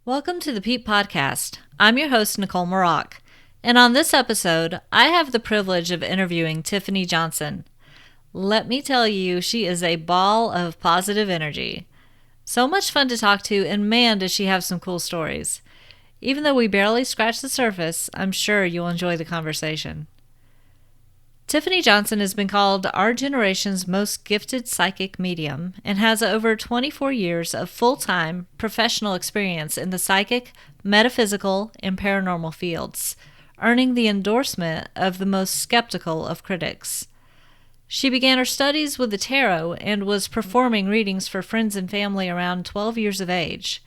Welcome to the Peep Podcast. I'm your host, Nicole Maroc, and on this episode, I have the privilege of interviewing Tiffany Johnson. Let me tell you, she is a ball of positive energy. So much fun to talk to, and man, does she have some cool stories. Even though we barely scratched the surface, I'm sure you'll enjoy the conversation. Tiffany Johnson has been called our generation's most gifted psychic medium and has over 24 years of full-time professional experience in the psychic, metaphysical, and paranormal fields, earning the endorsement of the most skeptical of critics. She began her studies with the tarot and was performing readings for friends and family around 12 years of age.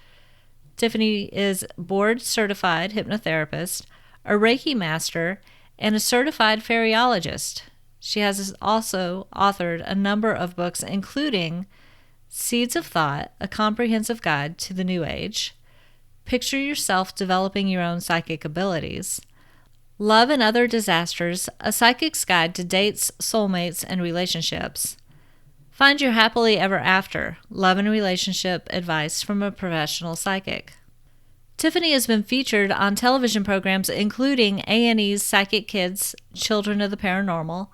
Tiffany is board-certified hypnotherapist, a Reiki master, and a certified fairyologist. She has also authored a number of books, including Seeds of Thought, A Comprehensive Guide to the New Age, Picture Yourself Developing Your Own Psychic Abilities, Love and Other Disasters, A Psychic's Guide to Dates, Soulmates, and Relationships, Find Your Happily Ever After, Love and Relationship Advice from a Professional Psychic. Tiffany has been featured on television programs including A&E's Psychic Kids, Children of the Paranormal,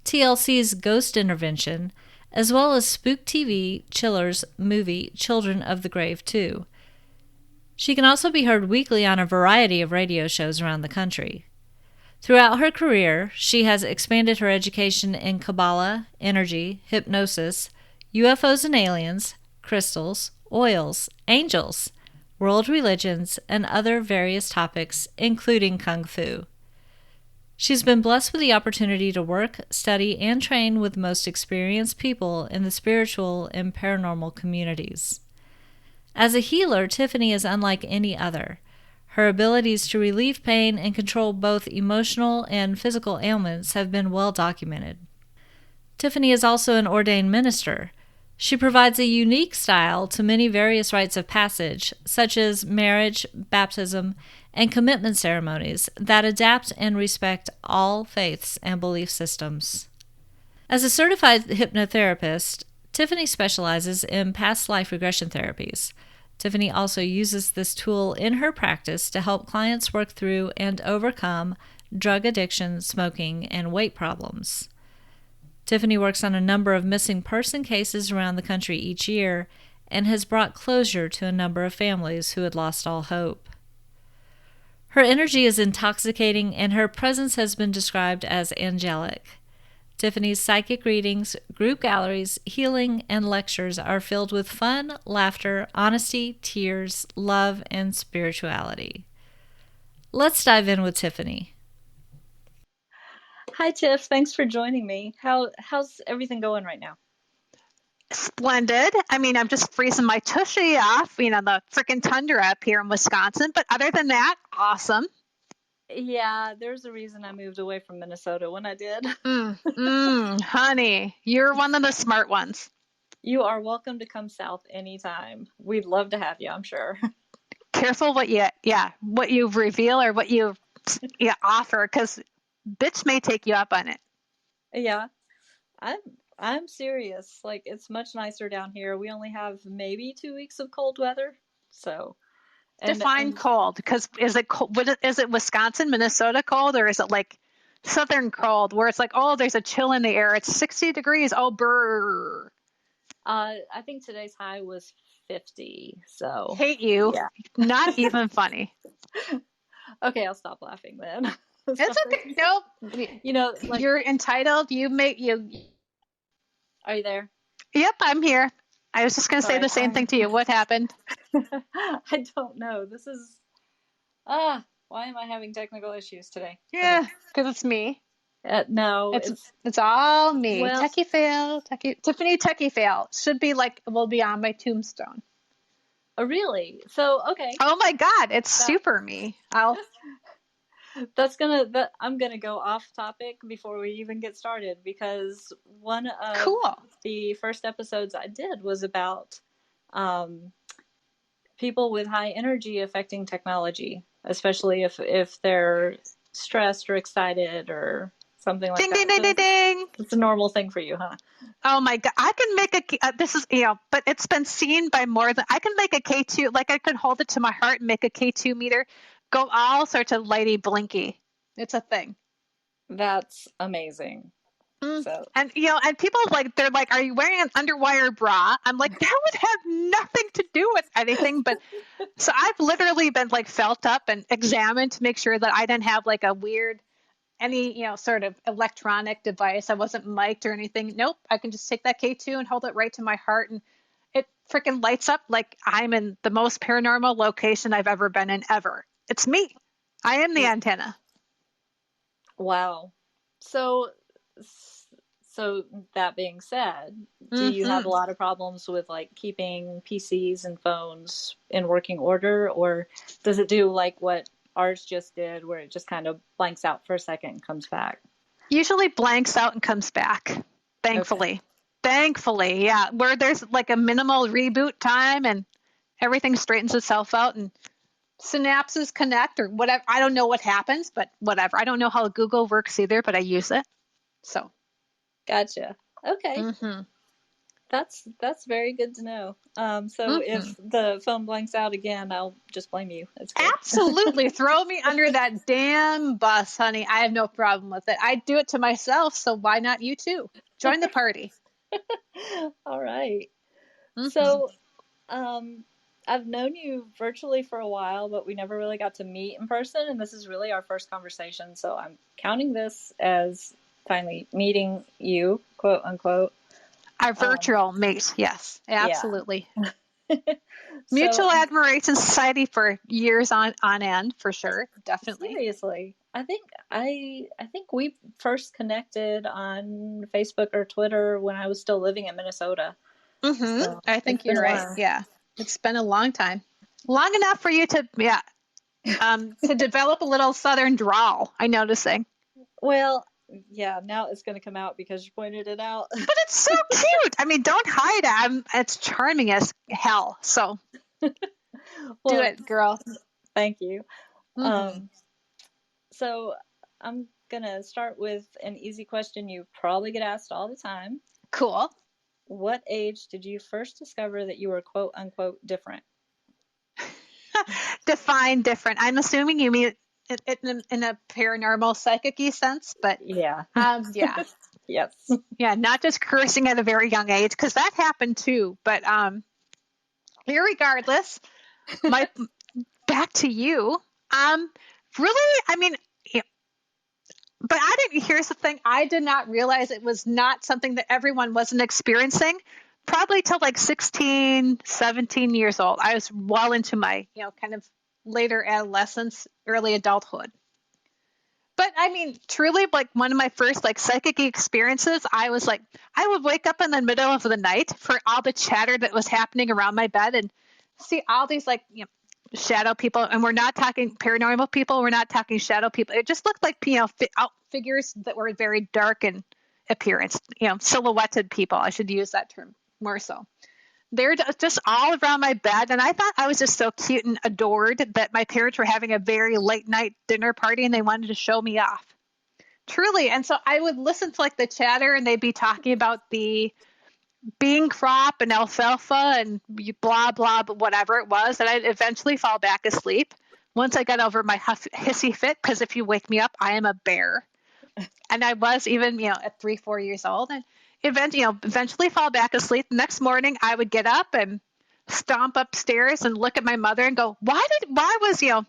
TLC's Ghost Intervention, as well as Spook TV Chiller's movie Children of the Grave 2. She can also be heard weekly on a variety of radio shows around the country. Throughout her career, she has expanded her education in Kabbalah, energy, hypnosis, UFOs and aliens, crystals, oils, angels, world religions, and other various topics, including Kung Fu. She's been blessed with the opportunity to work, study, and train with the most experienced people in the spiritual and paranormal communities. As a healer, Tiffany is unlike any other. Her abilities to relieve pain and control both emotional and physical ailments have been well documented. Tiffany is also an ordained minister. She provides a unique style to many various rites of passage, such as marriage, baptism, and commitment ceremonies that adapt and respect all faiths and belief systems. As a certified hypnotherapist, Tiffany specializes in past life regression therapies. Tiffany also uses this tool in her practice to help clients work through and overcome drug addiction, smoking, and weight problems. Tiffany works on a number of missing person cases around the country each year and has brought closure to a number of families who had lost all hope. Her energy is intoxicating and her presence has been described as angelic. Tiffany's psychic readings, group galleries, healing, and lectures are filled with fun, laughter, honesty, tears, love, and spirituality. Let's dive in with Tiffany. Hi, Tiff. Thanks for joining me. How's everything going right now? Splendid. I mean, I'm just freezing my tushy off, the freaking tundra up here in Wisconsin. But other than that, awesome. Yeah, there's a reason I moved away from Minnesota when I did. Honey, you're one of the smart ones. You are welcome to come south anytime. We'd love to have you, I'm sure. Careful what you reveal or what you offer, because bitch may take you up on it. Yeah, I'm serious. Like, it's much nicer down here. We only have maybe 2 weeks of cold weather, so. Define cold, because is it cold? Is it Wisconsin, Minnesota cold, or is it like southern cold where it's like, oh, there's a chill in the air? It's 60 degrees. Oh, brr. I think today's high was 50. So hate you. Yeah. Not even funny. Okay, I'll stop laughing then. It's okay. Nope. Like, you're entitled. Are you there? Yep, I'm here. I was just going to say the same thing to you. What happened? I don't know. This is, why am I having technical issues today? Yeah, because it's me. No, it's all me. Well, techie fail. Tiffany techie fail. Should be will be on my tombstone. Oh, really? So, okay. Oh my God, it's That super me. I'm gonna go off topic before we even get started because one of Cool. the first episodes I did was about um, people with high energy affecting technology, especially if they're stressed or excited or something like Ding, ding, that. ding, So ding, ding. it's a normal thing for you, huh? Oh my God. I can make this is, but it's been seen by more than, I can make a K2, like I can hold it to my heart and make a K2 meter go all sorts of lighty blinky. It's a thing. That's amazing. Mm. So And, and people like, they're like, are you wearing an underwire bra? I'm like, that would have nothing to do with anything. But so I've literally been like felt up and examined to make sure that I didn't have like a weird, any, sort of electronic device. I wasn't mic'd or anything. Nope. I can just take that K2 and hold it right to my heart. And it freaking lights up like I'm in the most paranormal location I've ever been in ever. It's me. I am the antenna. wow. So so that being said, do you have a Mm-hmm. lot of problems with like keeping PCs and phones in working order, or does it do like what ours just did, where it just kind of blanks out for a second and comes back? Usually blanks out and comes back. Okay. Thankfully. Thankfully, yeah. Where there's like a minimal reboot time and everything straightens itself out and synapses connect or whatever. I don't know what happens, but whatever. I don't know how Google works either, but I use it. So, Gotcha. Okay. mm-hmm. That's very good to know. So Mm-hmm. if the phone blanks out again, I'll just blame you. It's good. Absolutely. Throw me under that damn bus, honey. I have no problem with it. I do it to myself, so why not you too? Join the party. All right. Mm-hmm. So, um, I've known you virtually for a while, but we never really got to meet in person, and this is really our first conversation. So I'm counting this as finally meeting you, quote unquote. Our Um, virtual mate. Yes, yeah. absolutely. So Mutual admiration society for years on end, for sure. Definitely. seriously, I think we first connected on Facebook or Twitter when I was still living in Minnesota. Mm-hmm. So I it's think been you're a right. while. Yeah. It's been a long time. Long enough for you to, yeah, to develop a little southern drawl, I'm noticing. Well, yeah, now it's going to come out because you pointed it out. But it's so cute. I mean, don't hide it. It's charming as hell. So do Well, it, girl. thank you. Mm-hmm. So I'm gonna start with an easy question you probably get asked all the time. Cool. What age did you first discover that you were quote unquote different? Define different. I'm assuming you mean it in a paranormal psychic-y sense, but Yeah. yeah. Yes. Yeah, not just cursing at a very young age, because that happened too. But irregardless, my back to you. Really, I mean, yeah, but I didn't. Here's the thing: I did not realize it was not something that everyone wasn't experiencing. Probably till like 16, 17 years old. I was well into my, kind of later adolescence, early adulthood. But I mean, truly, like one of my first like psychic experiences, I was like, I would wake up in the middle of the night for all the chatter that was happening around my bed and see all these like, shadow people. And we're not talking paranormal people. We're not talking shadow people. It just looked like, out figures that were very dark in appearance, silhouetted people. I should use that term more so. They're just all around my bed. And I thought I was just so cute and adored that my parents were having a very late night dinner party and they wanted to show me off. Truly. And so I would listen to like the chatter and they'd be talking about the bean crop and alfalfa and blah, blah, whatever it was. And I'd eventually fall back asleep once I got over my hissy fit. Because if you wake me up, I am a bear. And I was even, at 3, 4 years old. And eventually fall back asleep. The next morning, I would get up and stomp upstairs and look at my mother and go, why was, Aunt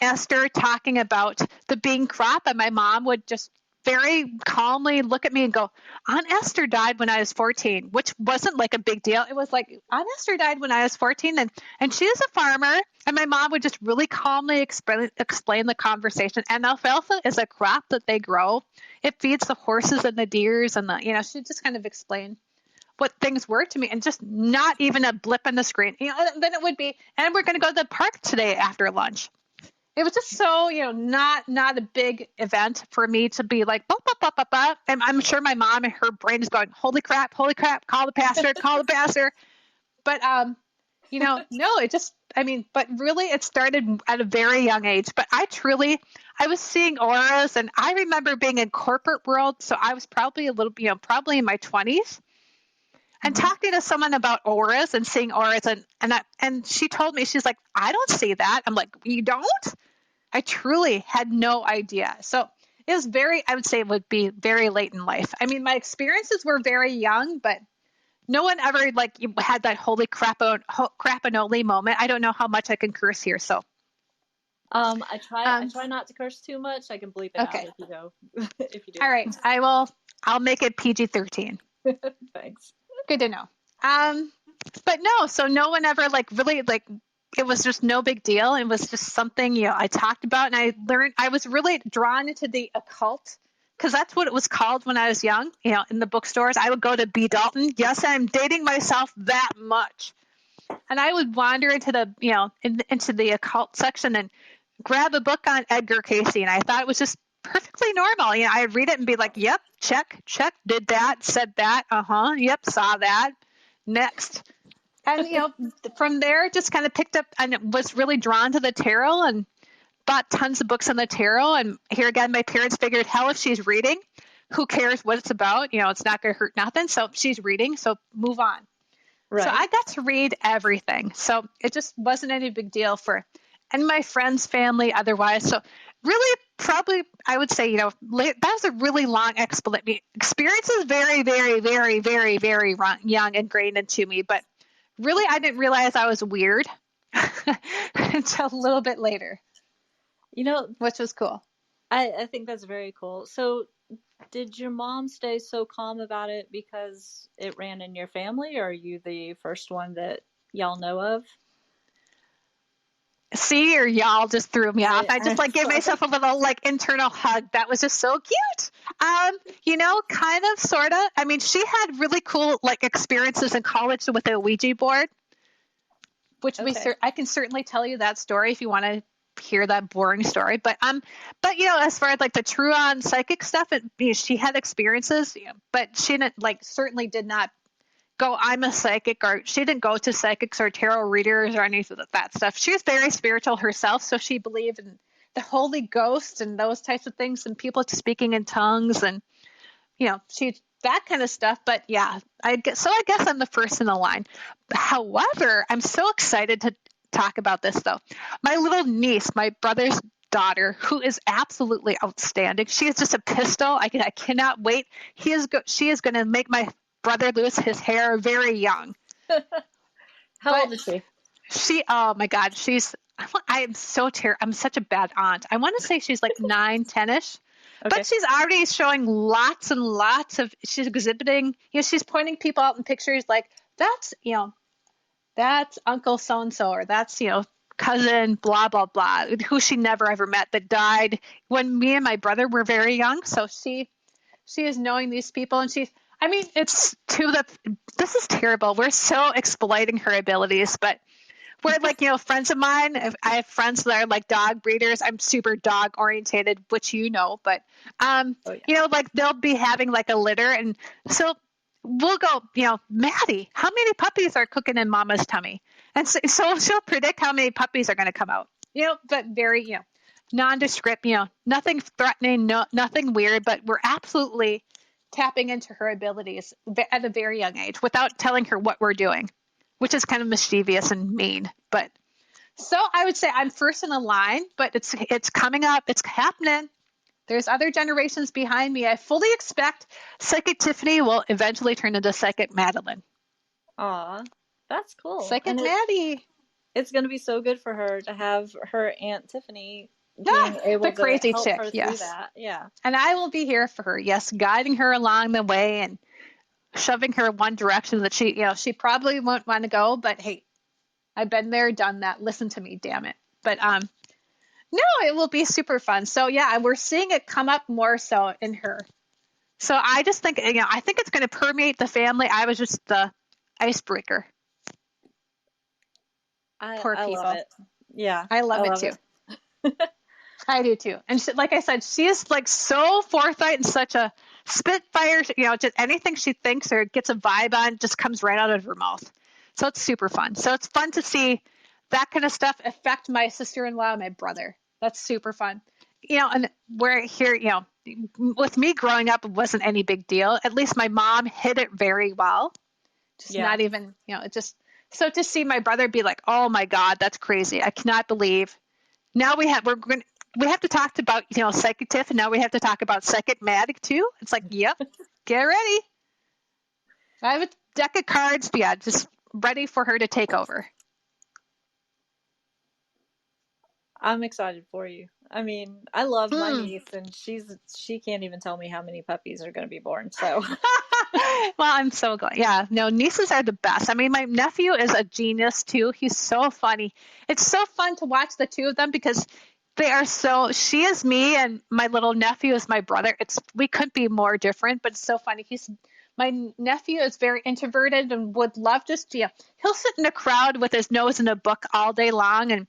Esther talking about the bean crop? And my mom would just very calmly look at me and go, Aunt Esther died when I was 14, which wasn't like a big deal. It was like, Aunt Esther died when I was 14 and she was a farmer. And my mom would just really calmly explain the conversation. And alfalfa is a crop that they grow. It feeds the horses and the deers and she'd just kind of explain what things were to me, and just not even a blip on the screen. Then it would be, and we're going to go to the park today after lunch. It was just so, not a big event for me to be like, bah, bah, bah, bah, bah. And I'm sure my mom and her brain is going, holy crap, call the pastor, call the pastor. But, no, it just, but really it started at a very young age. But I was seeing auras, and I remember being in corporate world. So I was probably a little, probably in my 20s. And talking to someone about auras and seeing auras, and she told me, she's like, I don't see that. I'm like, you don't? I truly had no idea. So it was I would say it would be very late in life. My experiences were very young, but no one ever had that holy crapanoly moment. I don't know how much I can curse here. So I try not to curse too much. I can bleep it out if you go, if you do. All right. I'll make it PG-13. Thanks. Good to know. But no, so no one ever really it was just no big deal. It was just something, I talked about, and I learned, I was really drawn into the occult, because that's what it was called when I was young, in the bookstores. I would go to B. Dalton. Yes, I'm dating myself that much. And I would wander into into the occult section and grab a book on Edgar Cayce. And I thought it was just perfectly normal. I'd read it and be like, yep, check, did that, said that. Yep, saw that. Next. And, from there, just kind of picked up and was really drawn to the tarot and bought tons of books on the tarot. And here again, my parents figured, hell, if she's reading, who cares what it's about? It's not going to hurt nothing. So she's reading, so move on. Right. So I got to read everything. So it just wasn't any big deal and my friends, family, otherwise. So really, probably, I would say, that was a really long experience is very, very, very, very, very young ingrained into me. But really, I didn't realize I was weird until a little bit later. Which was cool. I think that's very cool. So did your mom stay so calm about it because it ran in your family, or are you the first one that y'all know of? See, or y'all just threw me off. I just gave myself a little internal hug. That was just so cute. Kind of, sort of. She had really cool experiences in college with a Ouija board, which I can certainly tell you that story if you want to hear that boring story. But as far as the true on psychic stuff, she had experiences, but she didn't certainly did not go, I'm a psychic, or she didn't go to psychics or tarot readers or any of that stuff. She was very spiritual herself, so she believed in the Holy Ghost and those types of things, and people speaking in tongues, and she that kind of stuff. But yeah, I guess I'm the first in the line. However, I'm so excited to talk about this though. My little niece, my brother's daughter, who is absolutely outstanding. She is just a pistol. I cannot wait. She is going to make my brother lose his hair very young. How old is she? Oh my God, I'm such a bad aunt. I want to say she's 9, 10-ish. Okay. But she's already showing lots and lots of, she's exhibiting, she's pointing people out in pictures that's Uncle so-and-so, or that's, cousin, blah, blah, blah, who she never ever met, that died when me and my brother were very young. So she is knowing these people, and it's this is terrible. We're so exploiting her abilities, but we're friends of mine. I have friends that are dog breeders. I'm super dog orientated, which but they'll be having a litter, and so we'll go, Maddie, how many puppies are cooking in Mama's tummy? And so she'll predict how many puppies are going to come out. But very nondescript. Nothing threatening, nothing weird. But we're absolutely tapping into her abilities at a very young age without telling her what we're doing, which is kind of mischievous and mean. But so I would say I'm first in the line, but it's coming up. It's happening. There's other generations behind me. I fully expect Psychic Tiffany will eventually turn into Psychic Madeline. Aw, that's cool. Psychic Maddie. It's going to be so good for her to have her Aunt Tiffany being able the crazy to help chick, her through that. Yeah. And I will be here for her. Yes, guiding her along the way and shoving her one direction that she probably won't want to go. But hey, I've been there, done that. Listen to me, damn it. But no, it will be super fun. So yeah, we're seeing it come up more so in her. So I just think, I think it's going to permeate the family. I was just the icebreaker. Poor I love people. it. Yeah, I I love it love too. it. I do too. And she, like I said, she is like so forthright and such a spitfire, just anything she thinks or gets a vibe on just comes right out of her mouth. So it's super fun. So it's fun to see that kind of stuff affect my sister-in-law and my brother. That's super fun. And we're here, with me growing up, it wasn't any big deal. At least my mom hid it very well. Just Yeah. not even, it just, so to see my brother be like, oh my God, that's crazy. I cannot believe. Now we have to talk about, Psychic Tiff, and now we have to talk about Psychic Matic too. It's like, yep, get ready. I have a deck of cards, but yeah, just ready for her to take over. I'm excited for you. I mean, I love my niece, and she can't even tell me how many puppies are going to be born. So, well, I'm so glad. Yeah, no, nieces are the best. I mean, my nephew is a genius too. He's so funny. It's so fun to watch the two of them because she is me and my little nephew is my brother. We couldn't be more different, but it's so funny. My nephew is very introverted and would love he'll sit in a crowd with his nose in a book all day long and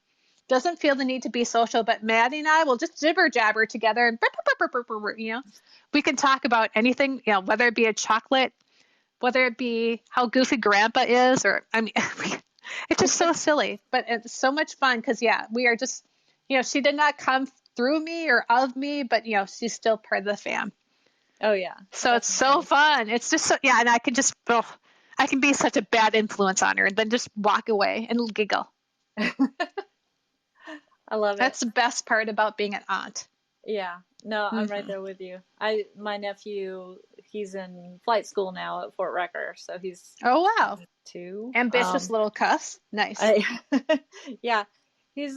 doesn't feel the need to be social. But Maddie and I will just jibber jabber together and we can talk about anything, whether it be a chocolate, whether it be how goofy grandpa is, or I mean, it's just so silly, but it's so much fun because we are just, she did not come through me or of me, but she's still part of the fam. oh yeah. So it's so fun. It's just so, and I can just, I can be such a bad influence on her and then just walk away and giggle. I love it. That's the best part about being an aunt. Yeah. No, I'm right there with you. My nephew, he's in flight school now at Fort Wrecker, so he's wow, 2. Ambitious little cuss. Nice. Yeah, he's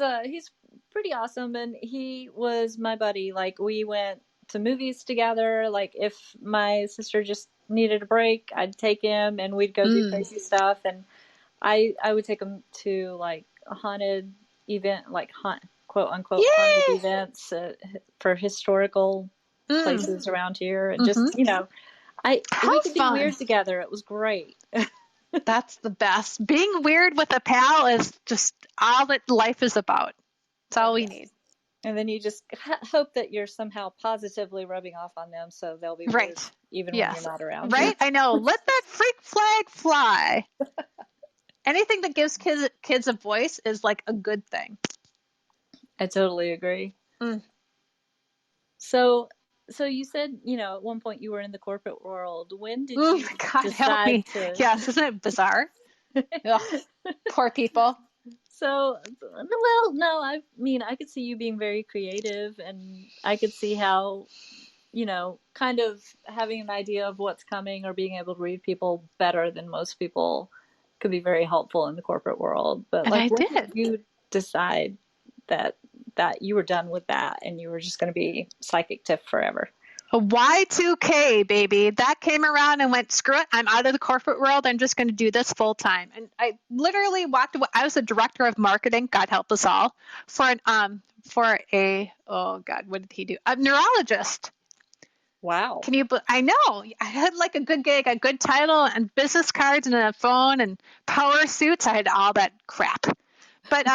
pretty awesome, and he was my buddy. Like, we went to movies together. Like, if my sister just needed a break, I'd take him, and we'd go do crazy stuff. And I would take him to like a haunted event, like quote unquote haunted events for historical places around here, and just we could be weird together. It was great. That's the best. Being weird with a pal is just all that life is about. It's all we need. And then you just hope that you're somehow positively rubbing off on them, so they'll be weird, even when you're not around. Right? I know. Let that freak flag fly. Anything that gives kids a voice is like a good thing. I totally agree. So you said, at one point you were in the corporate world. When did you God help me? Yes, isn't it bizarre? Poor people. So, well, no, I mean, I could see you being very creative, and I could see how, kind of having an idea of what's coming or being able to read people better than most people could be very helpful in the corporate world. But when did you decide that you were done with that and you were just going to be Psychic Tiff forever? A Y2K, baby. That came around and went, screw it. I'm out of the corporate world. I'm just going to do this full time. And I literally walked away. I was the director of marketing, God help us all, for a, oh God, what did he do? A neurologist. Wow. I know. I had like a good gig, a good title, and business cards and a phone and power suits. I had all that crap. But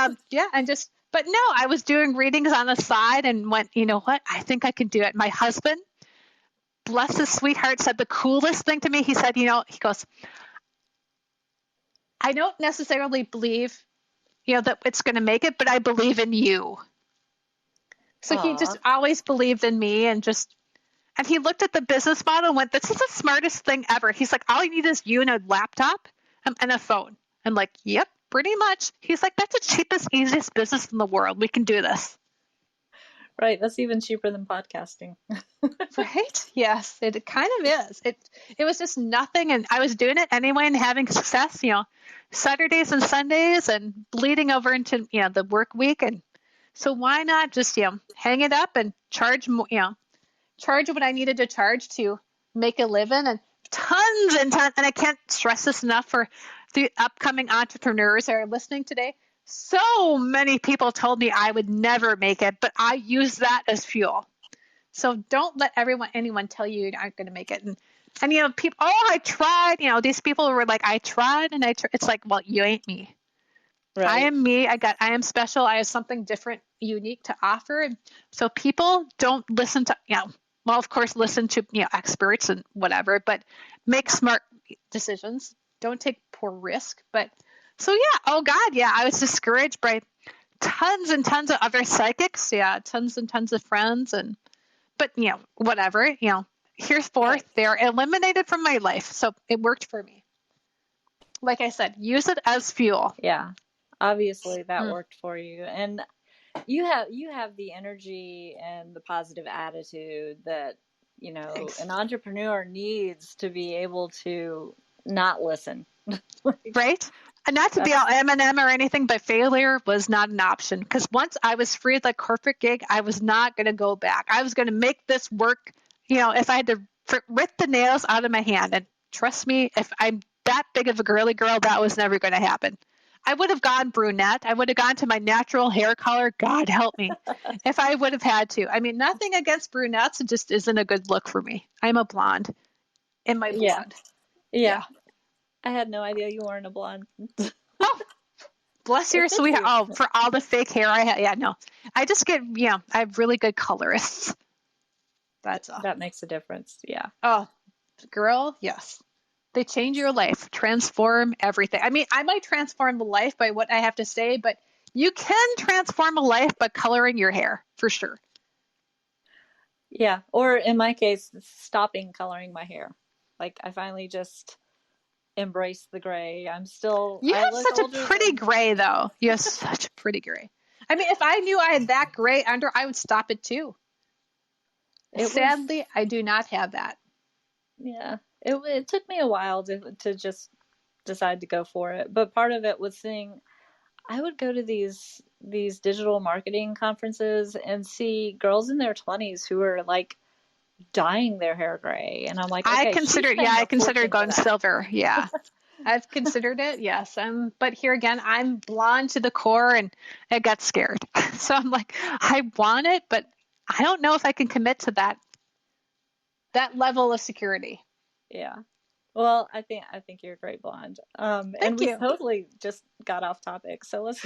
but no, I was doing readings on the side and went, you know what? I think I can do it. My husband, bless his sweetheart, said the coolest thing to me. He said, he goes, I don't necessarily believe, that it's going to make it, but I believe in you. So he just always believed in me and he looked at the business model and went, this is the smartest thing ever. He's like, all you need is you and a laptop and a phone. I'm like, yep, pretty much. He's like, that's the cheapest, easiest business in the world. We can do this. Right. That's even cheaper than podcasting. Right? Yes, it kind of is. It was just nothing. And I was doing it anyway and having success, Saturdays and Sundays and bleeding over into, the work week. And so why not just, hang it up and charge what I needed to charge to make a living, and tons and tons. And I can't stress this enough for the upcoming entrepreneurs that are listening today. So many people told me I would never make it, but I use that as fuel. So don't let anyone tell you you aren't going to make it. And you know, people, oh, I tried. You know, these people were like, I tried and I tried. It's like, well, you ain't me. I Right. am me. I am special. I have something different, unique to offer. And so people don't listen to, you know, well, of course, listen to, you know, experts and whatever, but make smart decisions. Don't take poor risk. But so, yeah. Oh, God. Yeah. I was discouraged by tons and tons of other psychics. Yeah. Tons and tons of friends. But, you know, whatever, you know, here's forth. Right. They're eliminated from my life. So it worked for me. Like I said, use it as fuel. Yeah. Obviously that Mm. worked for you. And you have the energy and the positive attitude that, you know, Thanks. an entrepreneur needs to be able to not listen. Like, Right? And not to be all that's M&M or anything, but failure was not an option. Because once I was free of the corporate gig, I was not going to go back. I was going to make this work. You know, if I had to rip the nails out of my hand, and trust me, if I'm that big of a girly girl, that was never going to happen. I would have gone brunette. I would have gone to my natural hair color. God help me. If I would have had to. I mean, nothing against brunettes. It just isn't a good look for me. I'm a blonde in my yeah. blood. Yeah. Yeah. I had no idea you weren't a blonde. Oh, bless It your fits sweetheart. you. Oh, for all the fake hair I have. Yeah, no. I just get, yeah, I have really good colorists. That's all. That makes a difference. Yeah. Oh, girl, yes. They change your life, transform everything. I mean, I might transform a life by what I have to say, but you can transform a life by coloring your hair, for sure. Yeah. Or in my case, stopping coloring my hair. Like I finally just embrace the gray. You I have look such a older pretty than gray, though. You have such a pretty gray. I mean, if I knew I had that gray under, I would stop it too. it was. Sadly, I do not have that. Yeah. It took me a while to just decide to go for it. But part of it was seeing I would go to these digital marketing conferences and see girls in their 20s who are like dyeing their hair gray, and I'm like, okay, she's Yeah, paying I a considered fortune for going that. silver. Yeah. I've considered it, yes. But here again, I'm blonde to the core and I got scared. So I'm like, I want it, but I don't know if I can commit to that level of security. Yeah. Well, I think you're a great blonde. And Thank we you. totally just got off topic, so let's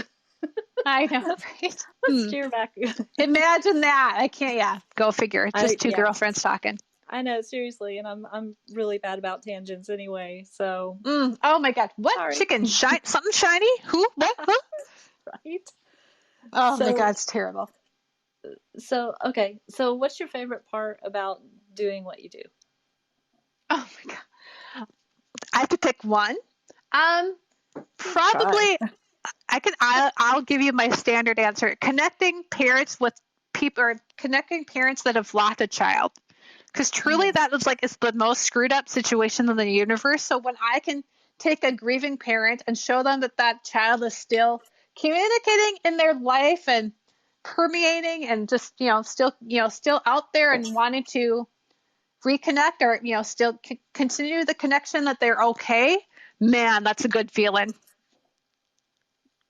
I know, right? let's Hmm. steer back. Imagine that. I can't, yeah, go figure. Just two Yeah, girlfriends talking. I know, seriously, and I'm really bad about tangents anyway. So Oh my God. What? sorry, Chicken? Something shiny? Who? What? Huh? right? Oh my God, So it's terrible. okay. So what's your favorite part about doing what you do? Oh my God. I have to pick one. Um, Try. Probably I'll give you my standard answer. Connecting parents with people or connecting parents that have lost a child. Because truly Mm-hmm. that is like it's the most screwed up situation in the universe. So when I can take a grieving parent and show them that that child is still communicating in their life and permeating and just still out there and wanting to reconnect or still continue the connection that they're okay, man, that's a good feeling.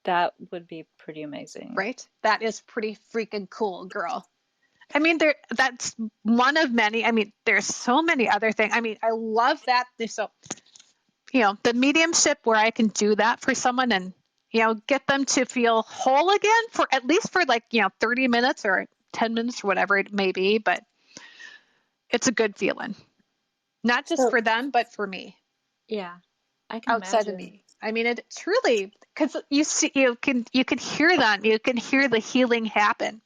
That would be pretty amazing. Right? That is pretty freaking cool, girl. I mean, that's one of many. I mean, there's so many other things. I mean, I love that. So, the mediumship where I can do that for someone and, get them to feel whole again for at least for like, 30 minutes or 10 minutes or whatever it may be. But it's a good feeling, not just So for them, but for me, yeah, I can outside of imagine me. I mean, it truly, because you can hear them, you can hear the healing happen.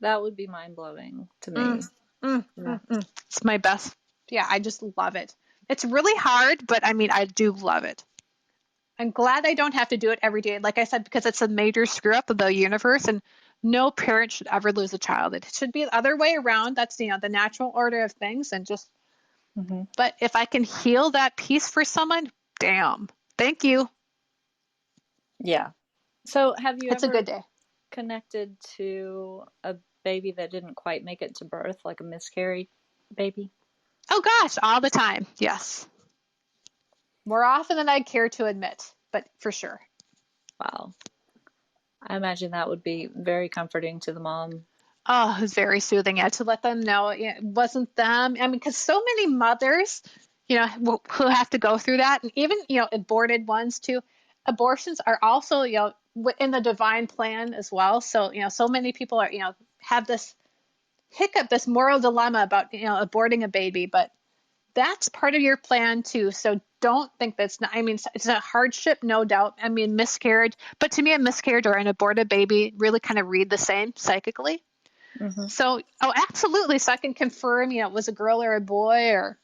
that would be mind blowing to Mm, me. Yeah. It's my best. Yeah, I just love it. It's really hard, but I mean, I do love it. I'm glad I don't have to do it every day. Like I said, because it's a major screw up of the universe, and no parent should ever lose a child. It should be the other way around. That's the natural order of things, and just. Hmm. But if I can heal that piece for someone, damn, thank you. Yeah. So have you It's a good ever day. connected to a baby that didn't quite make it to birth, like a miscarried baby? Oh gosh, all the time. Yes, more often than I care to admit, but for sure. Wow. I imagine that would be very comforting to the mom. Oh, it was very soothing. Yeah, to let them know it wasn't them. I mean, because so many mothers, who have to go through that, and even aborted ones too. Abortions are also in the divine plan as well. So so many people are have this hiccup, this moral dilemma about aborting a baby, but that's part of your plan too. So don't think that's not. I mean, it's a hardship, no doubt. I mean, miscarriage, but to me, a miscarriage or an aborted baby really kind of read the same psychically. Mm-hmm. So, oh, absolutely. So I can confirm, it was a girl or a boy, or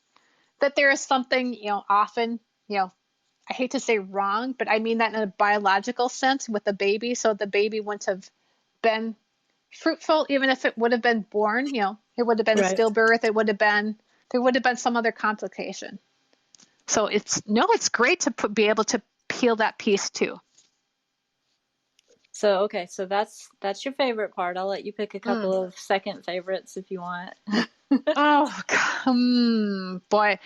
that there is something, often, I hate to say wrong, but I mean that in a biological sense with the baby. So the baby wouldn't have been fruitful, even if it would have been born, it would have been a Right. stillbirth. There would have been some other complication. So it's great to be able to peel that piece too. So okay, so that's your favorite part. I'll let you pick a couple Mm. of second favorites if you want. Oh, boy.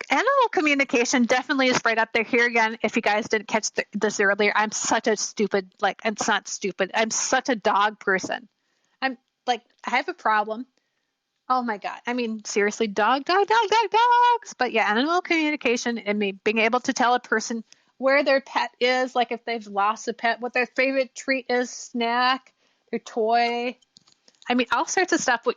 Animal communication definitely is right up there. Here again, if you guys didn't catch this earlier, I'm such a stupid, it's not stupid. I'm such a dog person. I'm like, I have a problem. Oh my God. I mean, seriously, dogs. But yeah, animal communication and me being able to tell a person where their pet is, like if they've lost a pet, what their favorite treat is, snack, their toy. I mean, all sorts of stuff.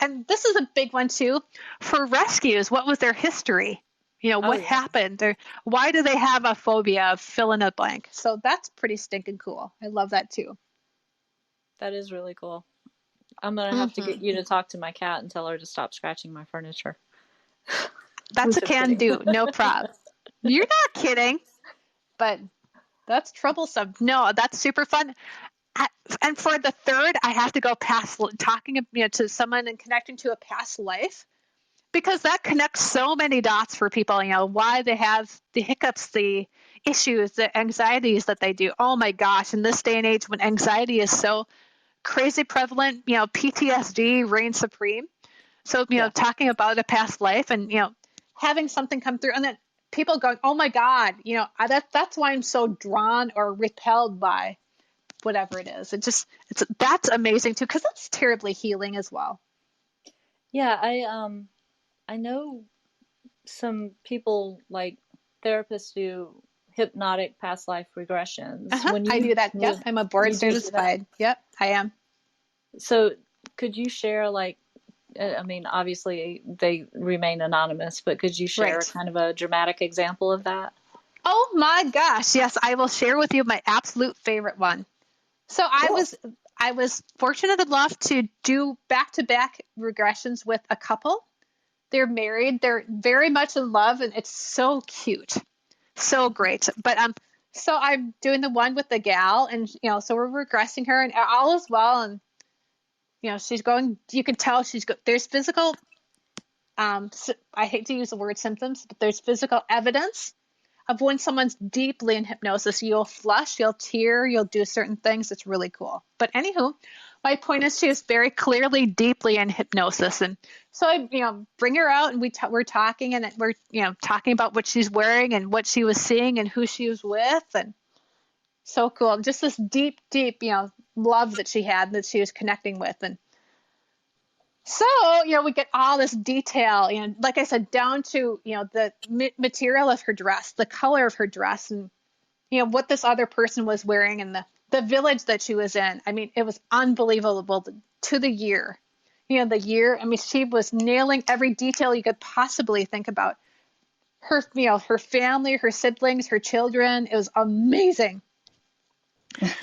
And this is a big one too. For rescues, what was their history? Oh What yeah, happened? Why do they have a phobia of fill in a blank? So that's pretty stinking cool. I love that too. that is really cool. I'm gonna have to get Hmm. you to talk to my cat and tell her to stop scratching my furniture. I'm That's a just can kidding. do. No prob. You're not kidding, but that's troublesome. No, that's super fun. And for the third, I have to go past talking to someone and connecting to a past life, because that connects so many dots for people, why they have the hiccups, the issues, the anxieties that they do. Oh my gosh, in this day and age when anxiety is so crazy prevalent, PTSD reigns supreme. So, Yeah. talking about a past life and, having something come through and then people going, oh my God, that's why I'm so drawn or repelled by whatever it is. That's amazing too, because that's terribly healing as well. Yeah, I know some people like therapists do hypnotic past life regressions. Uh-huh. I do that. Yep. I'm a board You do that. certified. Yep, I am. So could you share like I mean obviously they remain anonymous, but could you share Right. kind of a dramatic example of that? Oh my gosh. Yes, I will share with you my absolute favorite one. So Cool. I was fortunate enough to do back-to-back regressions with a couple. They're married. They're very much in love, and it's so cute, so great. But so I'm doing the one with the gal, and so we're regressing her, and all is well, and she's going. You can tell there's physical. I hate to use the word symptoms, but there's physical evidence of when someone's deeply in hypnosis. You'll flush, you'll tear, you'll do certain things. It's really cool. But anywho, my point is she was very clearly deeply in hypnosis. And so I, bring her out and we're talking and we're, talking about what she's wearing and what she was seeing and who she was with. And so cool. Just this deep, deep, love that she had that she was connecting with. And so, we get all this detail, like I said, down to, the material of her dress, the color of her dress, and, what this other person was wearing and the village that she was in. I mean, it was unbelievable to the year. The year, I mean, she was nailing every detail you could possibly think about. Her, her family, her siblings, her children. It was amazing.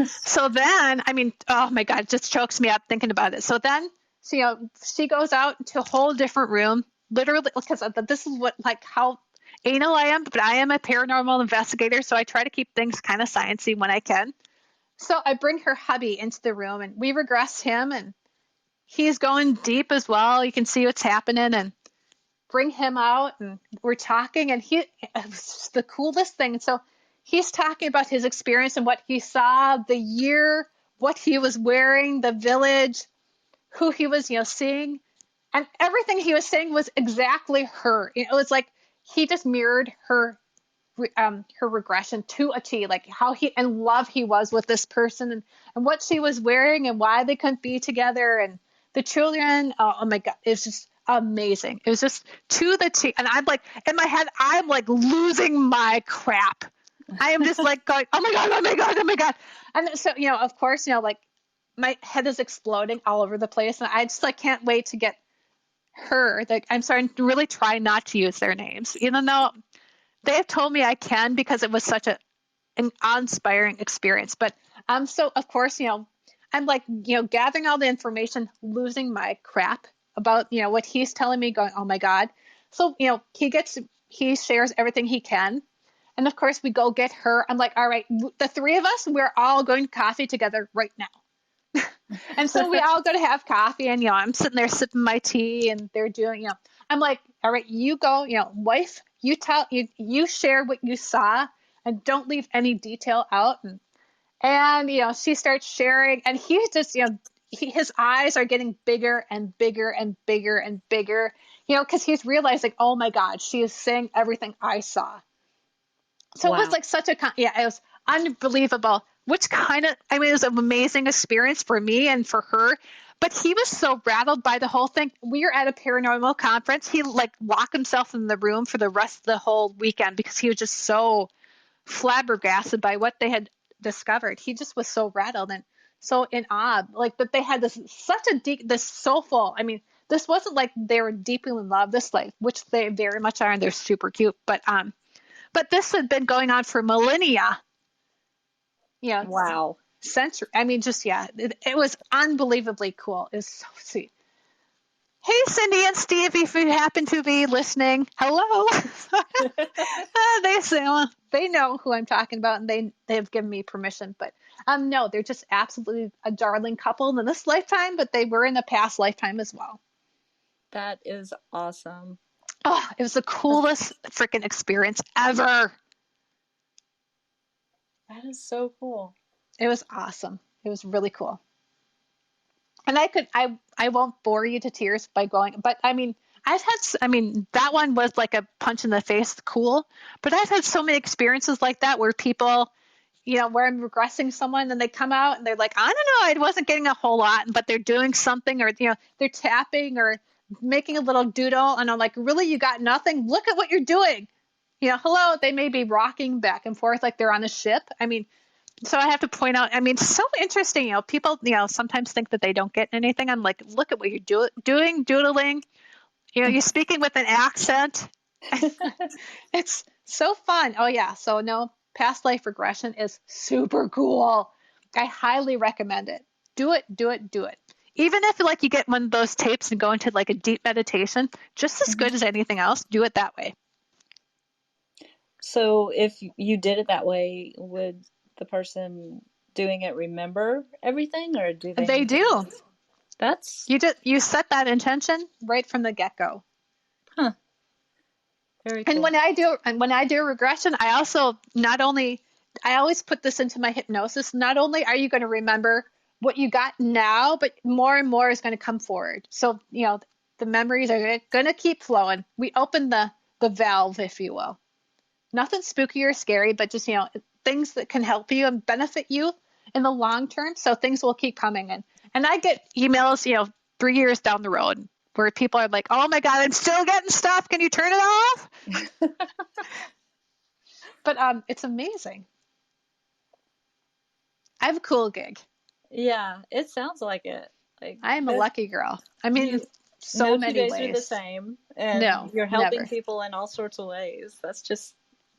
So then, I mean, oh my God, it just chokes me up thinking about it. So then, so, she goes out into a whole different room, literally, because this is how anal I am, but I am a paranormal investigator. So I try to keep things kind of sciencey when I can. So I bring her hubby into the room and we regress him and he's going deep as well. You can see what's happening and bring him out and we're talking and it was the coolest thing. So he's talking about his experience and what he saw, the year, what he was wearing, the village, who he was, seeing. And everything he was saying was exactly her. It was like he just mirrored her her regression to a T, like how he in love he was with this person, and what she was wearing and why they couldn't be together, and the children. Oh my God, it was just amazing. It was just to the T, and I'm like in my head, I'm like losing my crap. I am just like going, oh my God, oh my God, oh my God, and so of course, like my head is exploding all over the place, and I just like can't wait to get her. Like I'm sorry, really try not to use their names, even though they have told me I can because it was such an inspiring experience. But so of course, I'm like, gathering all the information, losing my crap about, what he's telling me, going, oh my God. So, he shares everything he can. And of course we go get her. I'm like, all right, the three of us, we're all going to coffee together right now. And so we all go to have coffee, and, I'm sitting there sipping my tea, and they're doing, I'm like, all right, you go, wife, you share what you saw and don't leave any detail out. And she starts sharing, and he just, his eyes are getting bigger and bigger and bigger and bigger, because he's realizing, oh my God, she is saying everything I saw. So It was like it was unbelievable, which it was an amazing experience for me and for her. But he was so rattled by the whole thing. We were at a paranormal conference. He like locked himself in the room for the rest of the whole weekend because he was just so flabbergasted by what they had discovered. He just was so rattled and so in awe, like that they had this soulful. I mean, this wasn't like they were deeply in love, this life, which they very much are, and they're super cute. But this had been going on for millennia. Wow. Century. I mean, just, it was unbelievably cool. It was so sweet. Hey, Cindy and Steve, if you happen to be listening, hello. They say, well, they know who I'm talking about, and they have given me permission. But no, they're just absolutely a darling couple in this lifetime, but they were in a past lifetime as well. That is awesome. Oh, it was the coolest freaking experience ever. That is so cool. It was awesome. It was really cool. And I won't bore you to tears by going, but I mean, that one was like a punch in the face, cool. But I've had so many experiences like that where people, where I'm regressing someone and they come out and they're like, I don't know, I wasn't getting a whole lot, but they're doing something, or, they're tapping or making a little doodle. And I'm like, really, you got nothing? Look at what you're doing. Hello, they may be rocking back and forth like they're on a ship. I mean, so I have to point out, so interesting, people, sometimes think that they don't get anything. I'm like, look at what you're doing, doodling, you're speaking with an accent. It's so fun. Oh yeah. So no, past life regression is super cool. I highly recommend it. Do it. Even if like you get one of those tapes and go into like a deep meditation, just as good as anything else, do it that way. So if you did it that way, would the person doing it remember everything, or do they? They do. That's you set that intention right from the get-go. Huh. Very cool. And when I do regression, I also I always put this into my hypnosis. Not only are you going to remember what you got now, but more and more is going to come forward. So, the memories are going to keep flowing. We open the valve, if you will. Nothing spooky or scary, but just, things that can help you and benefit you in the long term. So things will keep coming in. And I get emails, 3 years down the road where people are like, oh my God, I'm still getting stuff. Can you turn it off? But it's amazing. I have a cool gig. Yeah, it sounds like it. Like I am a lucky girl. I mean, so many ways. No 2 days are the same. And you're helping people in all sorts of ways.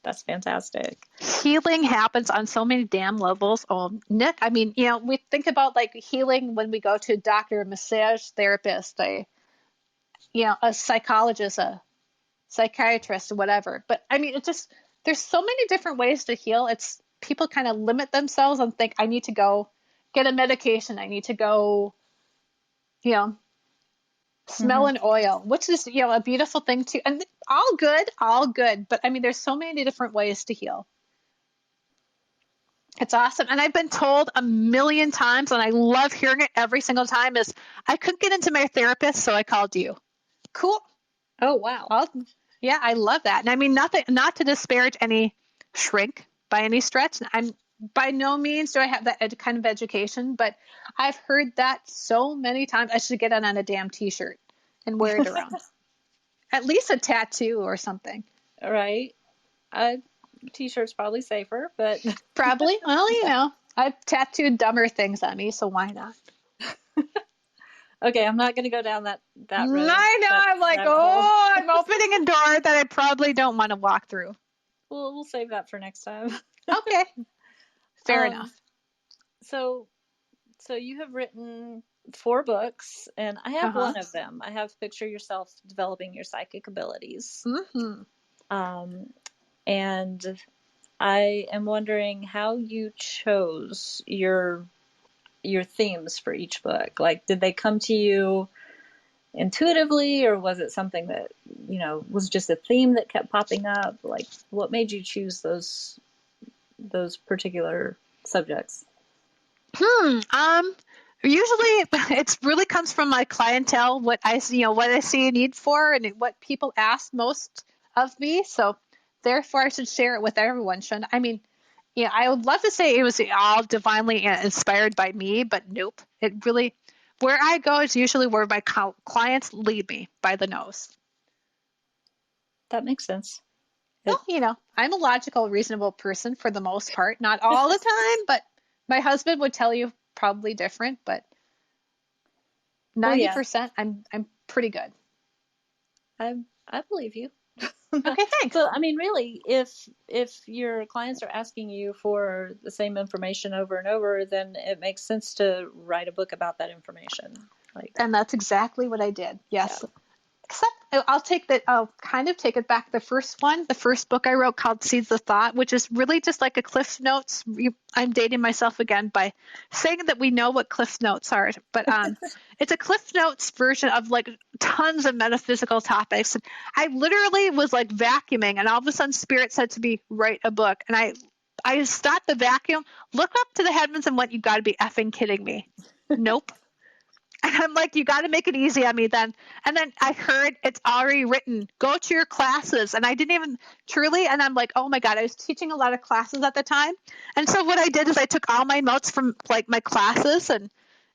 That's fantastic. Healing happens on so many damn levels. Oh, Nick, we think about like healing when we go to a doctor, a massage therapist, a psychologist, a psychiatrist, or whatever. But there's so many different ways to heal. It's people kind of limit themselves and think, I need to go get a medication. I need to go, smell an oil, which is, a beautiful thing too. And all good. But there's so many different ways to heal. It's awesome. And I've been told a million times, and I love hearing it every single time, is I couldn't get into my therapist, so I called you. Cool. Oh, wow. I love that. And not to disparage any shrink by any stretch. I'm by no means do I have that kind of education, but I've heard that so many times. I should get it on a damn t-shirt and wear it around. At least a tattoo or something. Right. T-shirt's probably safer, but Probably. Well, I've tattooed dumber things on me, so why not? okay, I'm not going to go down that road. I know. I'm like, I'm opening a door that I probably don't want to walk through. We'll save that for next time. Okay. Fair enough. So you have written 4 books, and I have one of them. I have Picture Yourself Developing Your Psychic Abilities. Mm-hmm. And I am wondering how you chose your themes for each book. Like, did they come to you intuitively, or was it something that, was just a theme that kept popping up? Like, what made you choose those particular subjects? Usually it really comes from my clientele, what I see a need for and what people ask most of me. So therefore I should share it with everyone, shouldn't I? Mean, I would love to say it was all divinely inspired by me, but nope. It really, where I go is usually where my clients lead me by the nose. That makes sense. Well, I'm a logical, reasonable person for the most part. Not all the time, but my husband would tell you probably different, but 90%, I'm pretty good. I believe you. Okay, thanks. So, I mean, really, if your clients are asking you for the same information over and over, then it makes sense to write a book about that information. And that's exactly what I did. Yes. Yeah. Except I'll kind of take it back. The first book I wrote called Seeds of Thought, which is really just like a Cliff Notes. I'm dating myself again by saying that we know what Cliff Notes are, but it's a Cliff Notes version of like tons of metaphysical topics. And I literally was like vacuuming, and all of a sudden Spirit said to me, write a book. And I stopped the vacuum, looked up to the heavens and went, you got to be effing kidding me. Nope. And I'm like, you got to make it easy on me then. And then I heard it's already written. Go to your classes. And I didn't even truly. And I'm like, oh my God, I was teaching a lot of classes at the time. And so what I did is I took all my notes from like my classes and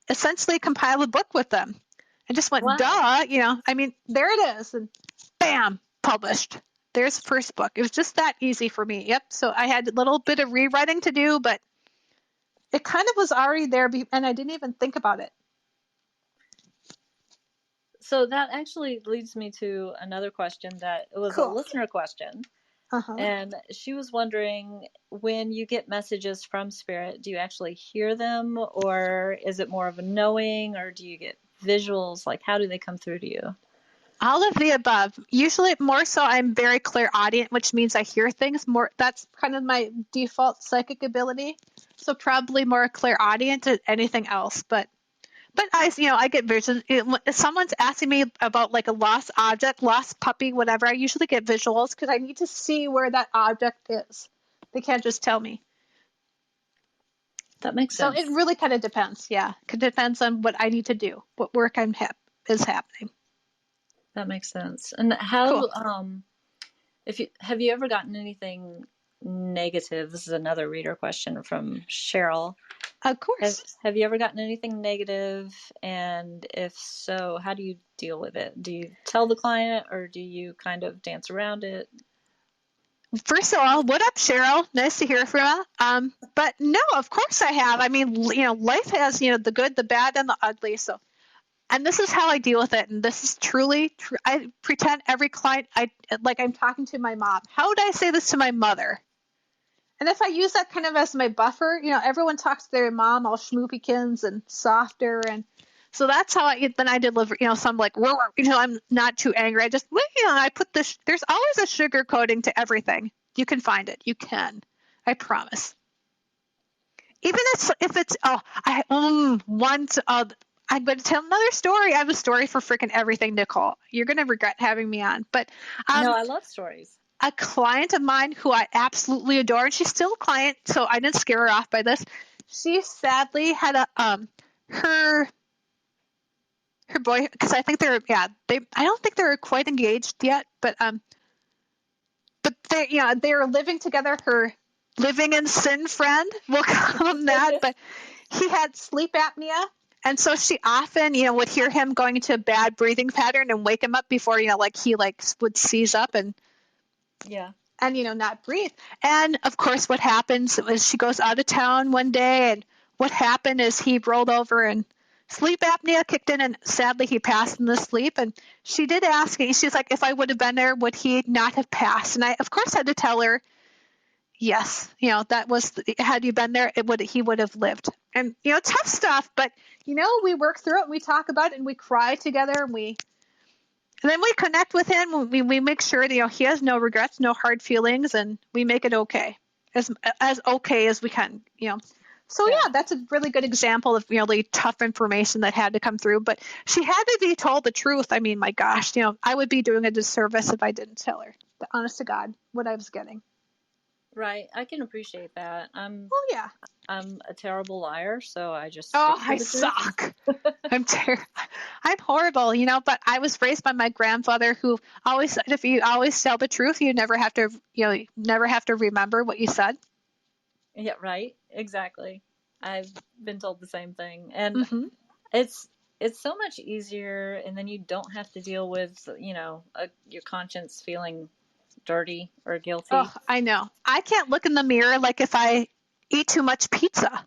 essentially compiled a book with them. And just went, duh, I mean, there it is. And bam, published. There's the first book. It was just that easy for me. Yep. So I had a little bit of rewriting to do, but it kind of was already there. And I didn't even think about it. So that actually leads me to another question that was a listener question. And she was wondering, when you get messages from Spirit, do you actually hear them, or is it more of a knowing, or do you get visuals? Like, how do they come through to you? All of the above. Usually more so I'm very clairaudient, which means I hear things more. That's kind of my default psychic ability. So probably more clairaudient than anything else, but I get visions. If someone's asking me about like a lost object, lost puppy, whatever, I usually get visuals because I need to see where that object is. They can't just tell me. That makes sense. So it really kind of depends. Yeah. It depends on what I need to do, what work is happening. That makes sense. And how, have you ever gotten anything negative? This is another reader question from Cheryl. Of course. Have you ever gotten anything negative? And if so, how do you deal with it? Do you tell the client, or do you kind of dance around it? First of all, what up, Cheryl? Nice to hear from you. But no, of course I have. I mean, life has, the good, the bad, and the ugly. So, and this is how I deal with it. And this is truly true. I pretend every client, I'm talking to my mom. How would I say this to my mother? And if I use that kind of as my buffer, everyone talks to their mom all schmoopykins and softer. And so that's how I deliver, so I'm like, I'm not too angry. I just, I put this, there's always a sugar coating to everything. You can find it. You can. I promise. Even if it's, I'm going to tell another story. I have a story for freaking everything, Nicole. You're going to regret having me on. But no, I love stories. A client of mine who I absolutely adore, and she's still a client, so I didn't scare her off by this. She sadly had her boy, because I think I don't think they're quite engaged yet, but but they were living together. Her living in sin friend, we'll call him that, but he had sleep apnea. And so she often, would hear him going into a bad breathing pattern and wake him up before, like he would seize up and not breathe. And of course, what happens is she goes out of town one day, and what happened is he rolled over and sleep apnea kicked in, and sadly he passed in the sleep. And she did ask me, she's like, if I would have been there, would he not have passed? And I, of course, had to tell her, yes, that was, had you been there, he would have lived. And, tough stuff, but, we work through it, and we talk about it, and we cry together, and then we connect with him. We make sure that, he has no regrets, no hard feelings, and we make it okay, as okay as we can, So yeah, that's a really good example of really tough information that had to come through. But she had to be told the truth. I mean, my gosh, I would be doing a disservice if I didn't tell her, honest to God, what I was getting. Right. I can appreciate that. I'm a terrible liar, so I just I suck. I'm horrible, but I was raised by my grandfather, who always said, if you always tell the truth, you never have to remember what you said. Yeah, right. Exactly. I've been told the same thing. And it's so much easier, and then you don't have to deal with, your conscience feeling dirty or guilty. Oh, I know. I can't look in the mirror like if I eat too much pizza.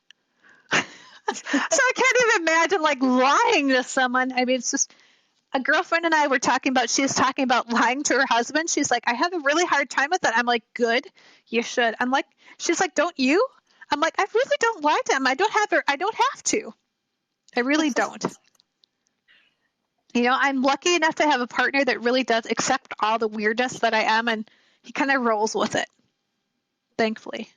So I can't even imagine lying to someone. I mean, it's just, a girlfriend and I were talking about, she was talking about lying to her husband. She's like, I have a really hard time with that. I'm like, good, you should. I'm like, she's like, don't you? I'm like, I really don't lie to him. I don't have to. I really don't. I'm lucky enough to have a partner that really does accept all the weirdness that I am, and he kind of rolls with it. Thankfully.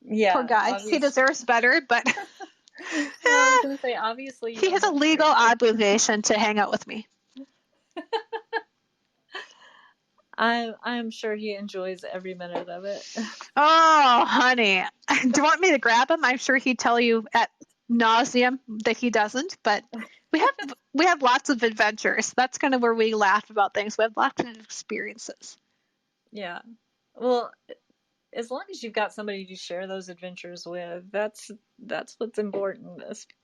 Yeah. Poor guy. Obviously. He deserves better, but I was going to say, obviously, he has a legal obligation to hang out with me. I'm sure he enjoys every minute of it. Oh, honey. Do you want me to grab him? I'm sure he'd tell you at nauseum that he doesn't, but we have lots of adventures. That's kind of where we laugh about things. We have lots of experiences. Yeah. Well, as long as you've got somebody to share those adventures with, that's what's important.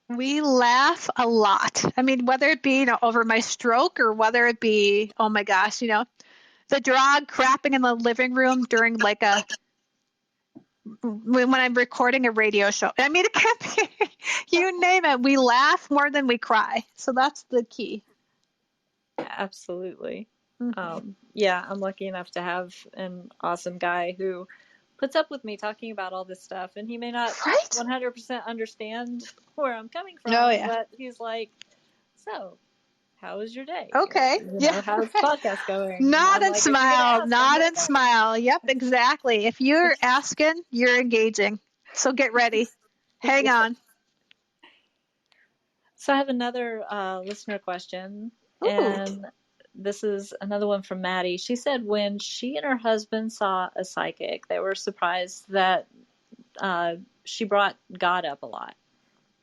We laugh a lot. I mean, whether it be over my stroke, or whether it be, oh my gosh, the dog crapping in the living room during when I'm recording a radio show. I mean, it can't be, you name it. We laugh more than we cry. So that's the key. Absolutely. Yeah, I'm lucky enough to have an awesome guy who puts up with me talking about all this stuff, and he may not 100% understand where I'm coming from, but he's like, so how was your day? Okay. Or, how's the podcast going? Nod and smile. Nod and smile. Yep, exactly. If you're asking, you're engaging. So get ready. Hang on. So I have another listener question. Ooh. And this is another one from Maddie. She said when she and her husband saw a psychic, they were surprised that she brought God up a lot.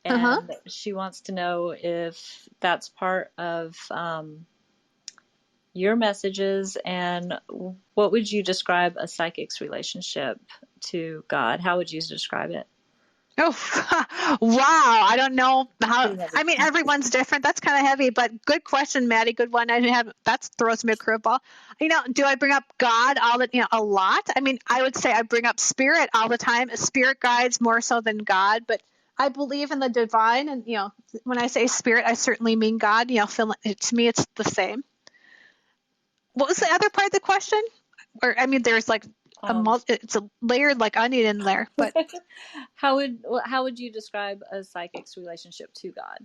And she wants to know if that's part of your messages, and what would you describe a psychic's relationship to God? How would you describe it? Oh, wow. I don't know how. I mean, everyone's different. That's kind of heavy, but good question, Maddie. Good one. That throws me a curveball. Do I bring up God a lot? I mean, I would say I bring up spirit all the time. Spirit guides more so than God, but I believe in the divine. And, when I say spirit, I certainly mean God. To me, it's the same. What was the other part of the question? Or, I mean, there's it's a layered onion in there, but how would you describe a psychic's relationship to God?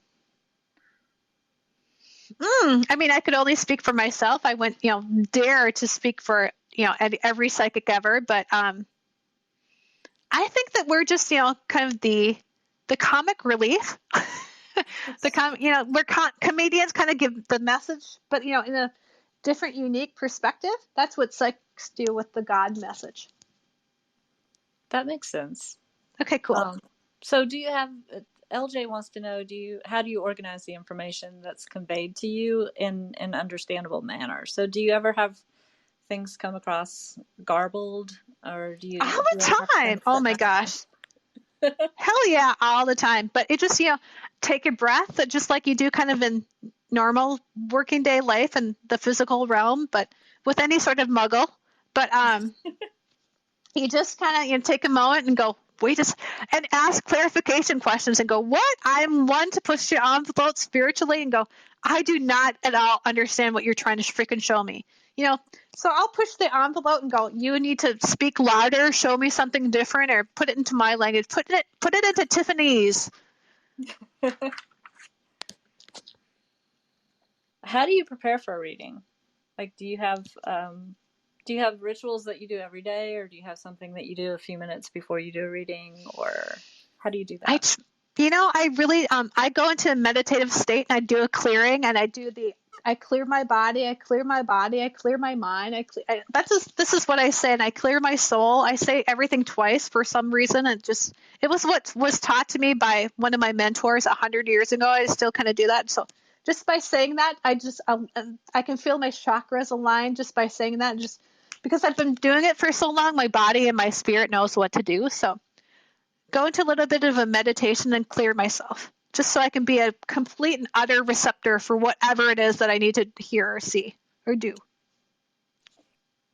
I mean, I could only speak for myself. I wouldn't, dare to speak for, every psychic ever, but I think that we're just, kind of the comic relief. We're comedians kind of give the message, but, in a different, unique perspective. That's what psychics do with the God message. That makes sense. Okay, cool. So do you have, LJ wants to know, how do you organize the information that's conveyed to you in an understandable manner? So do you ever have things come across garbled, or do you All the have a hard time time. Oh my gosh. Hell yeah, all the time. But it just, take a breath, just like you do kind of in normal working day life and the physical realm, but with any sort of muggle. But you just kind of take a moment and go, and ask clarification questions and go, what? I'm one to push your envelope spiritually and go, I do not at all understand what you're trying to freaking show me. So I'll push the envelope and go, you need to speak louder, show me something different, or put it into my language, put it into Tiffany's. How do you prepare for a reading? Like, do you have rituals that you do every day, or do you have something that you do a few minutes before you do a reading, or how do you do that? I really, I go into a meditative state and I do a clearing, and I clear my body, I clear my mind. This is what I say, and I clear my soul. I say everything twice for some reason. It was what was taught to me by one of my mentors 100 years ago. I still kind of do that. So just by saying that, I can feel my chakras align just by saying that. And just because I've been doing it for so long, my body and my spirit knows what to do. So go into a little bit of a meditation and clear myself, just so I can be a complete and utter receptor for whatever it is that I need to hear or see or do.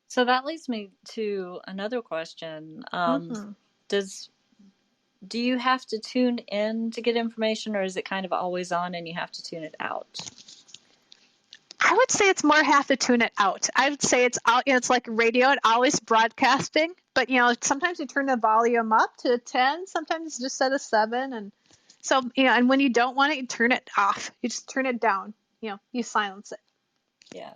So that leads me to another question. Do you have to tune in to get information, or is it kind of always on and you have to tune it out? I would say it's more have to tune it out. I would say it's out. It's like radio, it's always broadcasting, but sometimes you turn the volume up to 10, sometimes just set a 7, and so and when you don't want it, you turn it off. You just turn it down. You silence it. Yeah.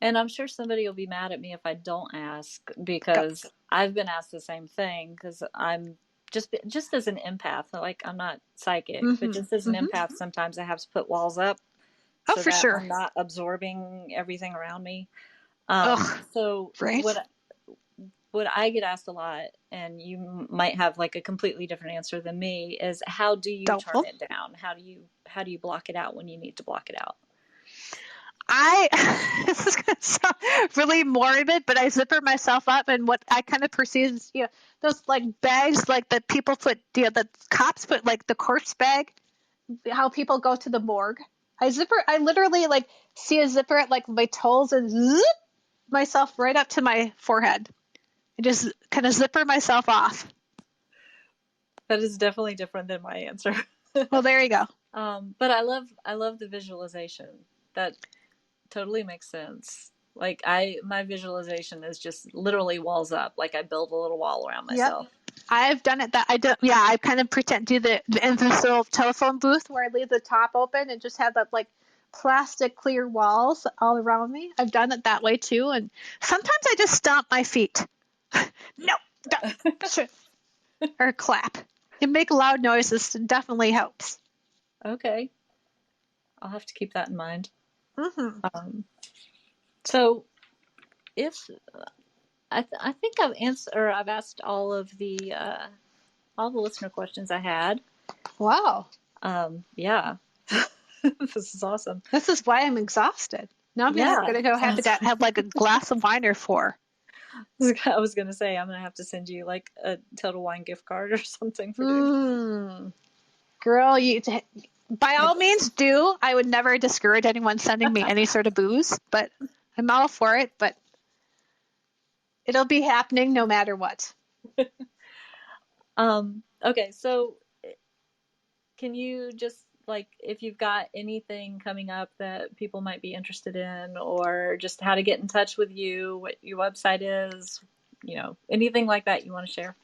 And I'm sure somebody will be mad at me if I don't ask, because I've been asked the same thing, because I'm just as an empath, like I'm not psychic, but just as an empath, sometimes I have to put walls up. So for sure. I'm not absorbing everything around me. So right? What I get asked a lot, and you might have like a completely different answer than me, is how do you turn it down? How do you block it out when you need to block it out? This is going to sound really morbid, but I zipper myself up, and what I kind of perceive is, those like bags, like that people put, the cops put, like the corpse bag, how people go to the morgue. I literally like see a zipper at like my toes and zip myself right up to my forehead. I just kind of zipper myself off. That is definitely different than my answer. Well, there you go. But I love the visualization. That totally makes sense. Like my visualization is just literally walls up. Like I build a little wall around myself. Yep. I've done it that I do. Yeah, I kind of do the invisible telephone booth where I leave the top open and just have that like plastic clear walls all around me. I've done it that way too, and sometimes I just stomp my feet. No, don't. Or clap. You make loud noises. It definitely helps. Okay, I'll have to keep that in mind. So, if I think I've asked all the listener questions I had. Wow. Yeah. This is awesome. This is why I'm exhausted. Now I'm gonna go have like a glass of wine or 4. I was gonna say I'm gonna have to send you like a Total Wine gift card or something for doing. Girl, by all means do. I would never discourage anyone sending me any sort of booze, but I'm all for it. But it'll be happening no matter what. Okay, so can you just, like, if you've got anything coming up that people might be interested in, or just how to get in touch with you, what your website is, anything like that you want to share?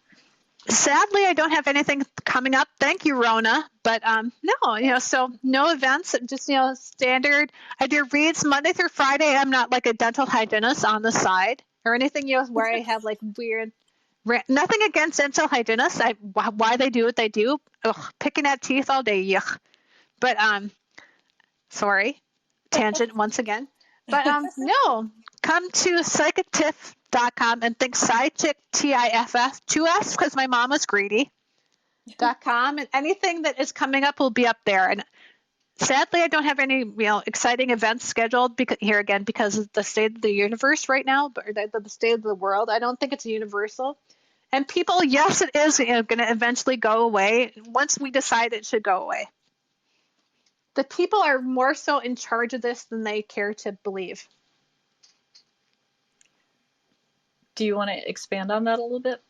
Sadly, I don't have anything coming up. Thank you, Rona. But no, so no events, just, standard. I do reads Monday through Friday. I'm not like a dental hygienist on the side or anything, where I have like weird, nothing against dental hygienists. Why they do what they do. Ugh, picking at teeth all day. Yuck. But, sorry, tangent once again. But no, come to psychictiff.com and think psychic, TIFF, 2S, because my mom was greedy, .com, and anything that is coming up will be up there. And Sadly, I don't have any exciting events scheduled because of the state of the universe right now, but the state of the world. I don't think it's universal. And people, yes, it is going to eventually go away once we decide it should go away. The people are more so in charge of this than they care to believe. Do you want to expand on that a little bit?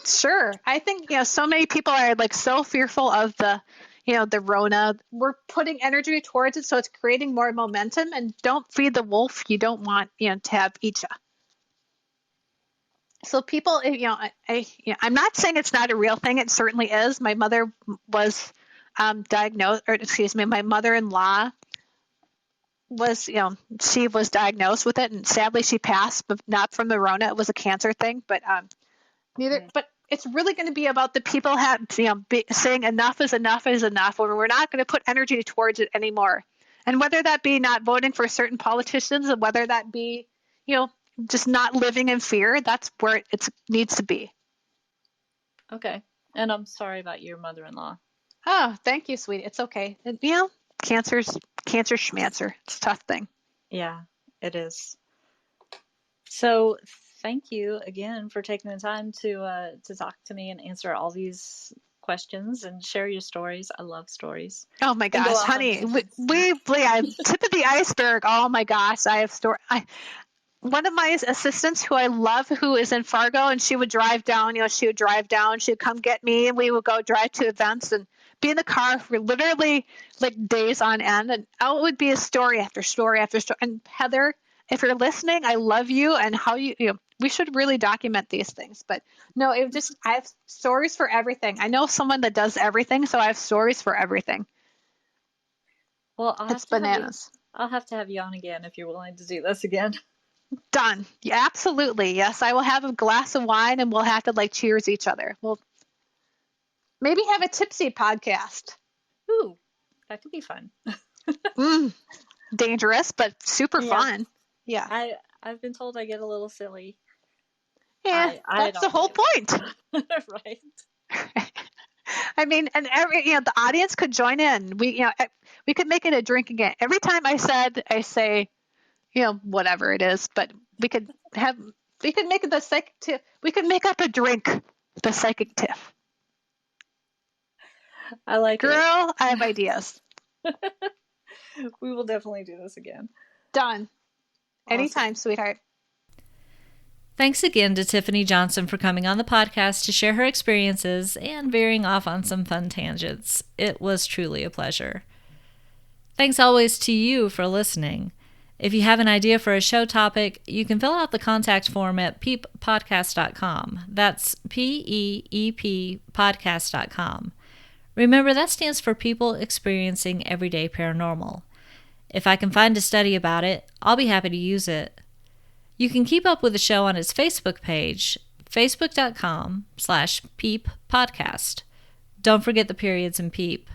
Sure. I think, so many people are like so fearful of the Rona. We're putting energy towards it, so it's creating more momentum. And don't feed the wolf you don't want, to have eat ya. So people, I'm not saying it's not a real thing. It certainly is. My mother was diagnosed, or excuse me, my mother-in-law was, she was diagnosed with it, and sadly she passed, but not from the Rona. It was a cancer thing, but but it's really going to be about the people saying enough is enough is enough, when we're not going to put energy towards it anymore. And whether that be not voting for certain politicians, and whether that be, just not living in fear, that's where it needs to be. Okay. And I'm sorry about your mother-in-law. Oh, thank you, sweetie. It's okay. And, cancer schmancer. It's a tough thing. Yeah, it is. So thank you again for taking the time to talk to me and answer all these questions and share your stories. I love stories. Oh my gosh, honey, I'm tip of the iceberg. Oh my gosh, I have one of my assistants who I love, who is in Fargo, and she would drive down, she'd come get me, and we would go drive to events and be in the car for literally like days on end. And it would be a story after story after story. And Heather, if you're listening, I love you, and how we should really document these things. But no, I have stories for everything. I know someone that does everything, so I have stories for everything. Well, it's bananas. I'll have to have you on again if you're willing to do this again. Done. Yeah, absolutely. Yes, I will have a glass of wine, and we'll have to cheers each other. We'll maybe have a tipsy podcast. Ooh, that could be fun. Dangerous, but super fun. Yeah. I've been told I get a little silly. Yeah, that's the whole point. Right. I mean, and the audience could join in. We could make it a drinking game. Every time I say, whatever it is, but we could make it the psychic tiff. We could make up a drink, the psychic tiff. I like Girl, it. Girl, I have ideas. We will definitely do this again. Done. Awesome. Anytime, sweetheart. Thanks again to Tiffany Johnson for coming on the podcast to share her experiences and veering off on some fun tangents. It was truly a pleasure. Thanks always to you for listening. If you have an idea for a show topic, you can fill out the contact form at peeppodcast.com. That's PEEP podcast.com. Remember, that stands for People Experiencing Everyday Paranormal. If I can find a study about it, I'll be happy to use it. You can keep up with the show on its Facebook page, facebook.com/Peep Podcast. Don't forget the periods in Peep.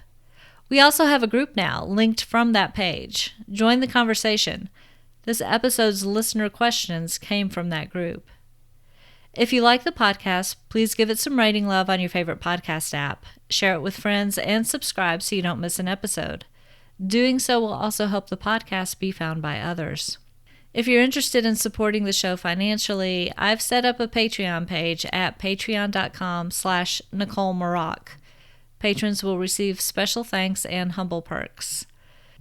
We also have a group now, linked from that page. Join the conversation. This episode's listener questions came from that group. If you like the podcast, please give it some rating love on your favorite podcast app. Share it with friends and subscribe so you don't miss an episode. Doing so will also help the podcast be found by others. If you're interested in supporting the show financially, I've set up a Patreon page at patreon.com/Nicole Maroc. Patrons will receive special thanks and humble perks.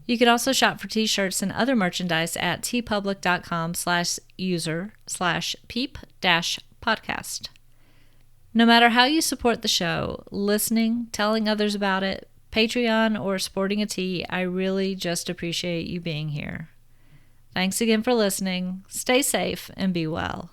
You can also shop for t-shirts and other merchandise at tpublic.com/user/peep-podcast. No matter how you support the show, listening, telling others about it, Patreon, or sporting a tee, I really just appreciate you being here. Thanks again for listening. Stay safe and be well.